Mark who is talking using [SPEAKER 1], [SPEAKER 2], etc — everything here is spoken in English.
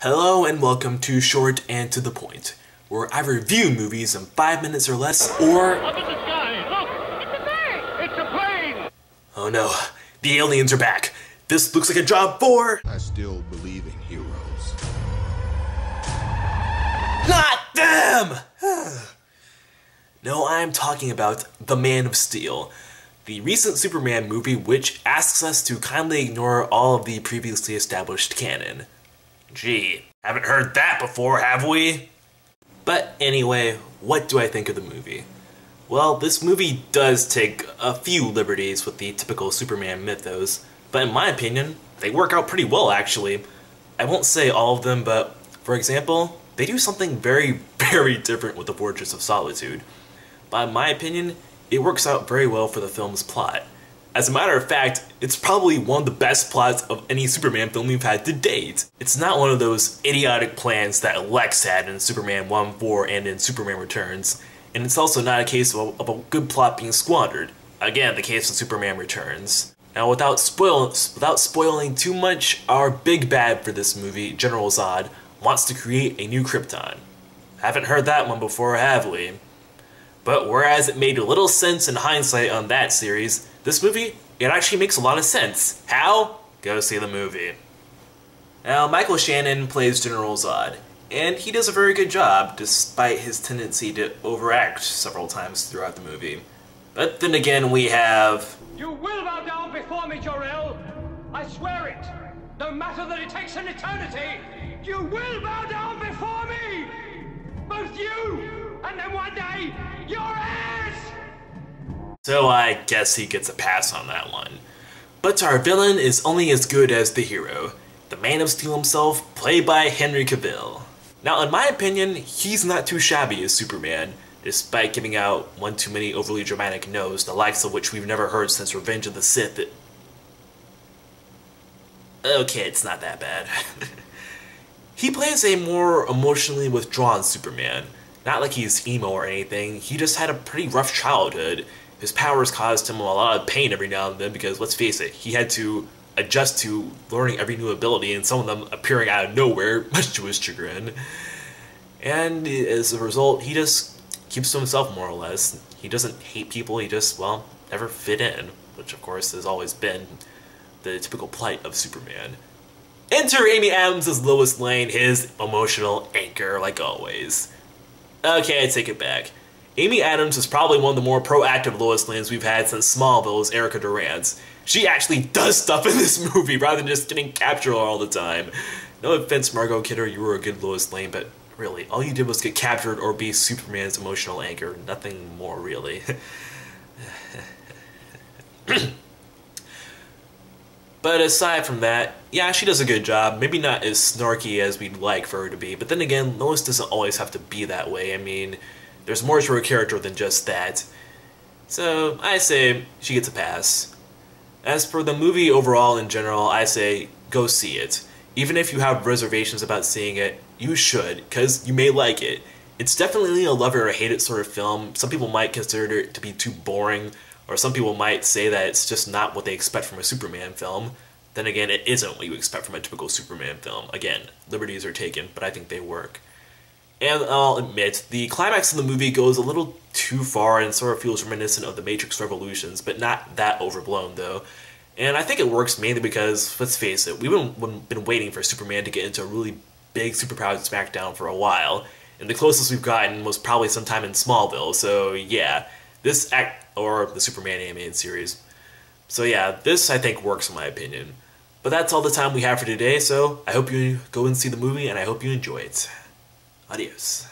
[SPEAKER 1] Hello and welcome to Short and to the Point, where I review movies in 5 minutes or less, or...
[SPEAKER 2] Up in the sky! Look! It's a bird! It's a plane!
[SPEAKER 1] Oh no, the aliens are back. This looks like a job for...
[SPEAKER 3] I still believe in heroes.
[SPEAKER 1] Not them! No, I'm talking about The Man of Steel, the recent Superman movie which asks us to kindly ignore all of the previously established canon. Gee, haven't heard that before, have we? But anyway, what do I think of the movie? Well, this movie does take a few liberties with the typical Superman mythos, but in my opinion, they work out pretty well actually. I won't say all of them, but for example, they do something very, very different with the Fortress of Solitude. But in my opinion, it works out very well for the film's plot. As a matter of fact, it's probably one of the best plots of any Superman film we've had to date. It's not one of those idiotic plans that Lex had in Superman 1-4 and in Superman Returns, and it's also not a case of a good plot being squandered. Again, the case of Superman Returns. Now, without spoiling too much, our big bad for this movie, General Zod, wants to create a new Krypton. Haven't heard that one before, have we? But whereas it made little sense in hindsight on that series, this movie, it actually makes a lot of sense. How? Go see the movie. Now, Michael Shannon plays General Zod, and he does a very good job, despite his tendency to overact several times throughout the movie. But then again, we have...
[SPEAKER 2] You will bow down before me, Jor-El! I swear it! No matter that it takes an eternity, you will bow down before me! Both you, and then one day, your heirs!
[SPEAKER 1] So I guess he gets a pass on that one. But our villain is only as good as the hero, the Man of Steel himself, played by Henry Cavill. Now, in my opinion, he's not too shabby as Superman, despite giving out one too many overly dramatic no's, the likes of which we've never heard since Revenge of the Sith. Okay, it's not that bad. He plays a more emotionally withdrawn Superman. Not like he's emo or anything, he just had a pretty rough childhood. His powers caused him a lot of pain every now and then because, let's face it, he had to adjust to learning every new ability and some of them appearing out of nowhere, much to his chagrin. And as a result, he just keeps to himself more or less. He doesn't hate people, he just, well, never fit in, which of course has always been the typical plight of Superman. Enter Amy Adams as Lois Lane, his emotional anchor, like always. Okay, I take it back. Amy Adams is probably one of the more proactive Lois Lanes we've had since Smallville's Erica Durance. She actually does stuff in this movie rather than just getting captured all the time. No offense, Margot Kidder, you were a good Lois Lane, but really, all you did was get captured or be Superman's emotional anchor. Nothing more, really. But aside from that, yeah, she does a good job. Maybe not as snarky as we'd like for her to be, but then again, Lois doesn't always have to be that way. I mean, there's more to her character than just that. So, I say she gets a pass. As for the movie overall in general, I say go see it. Even if you have reservations about seeing it, you should, because you may like it. It's definitely a love it or hate it sort of film. Some people might consider it to be too boring, or some people might say that it's just not what they expect from a Superman film. Then again, it isn't what you expect from a typical Superman film. Again, liberties are taken, but I think they work. And I'll admit, the climax of the movie goes a little too far and sort of feels reminiscent of the Matrix Revolutions, but not that overblown though. And I think it works mainly because, let's face it, we've been waiting for Superman to get into a really big superpowered SmackDown for a while, and the closest we've gotten was probably sometime in Smallville, so yeah, or the Superman animated series. So yeah, this I think works in my opinion. But that's all the time we have for today, so I hope you go and see the movie and I hope you enjoy it. Adios.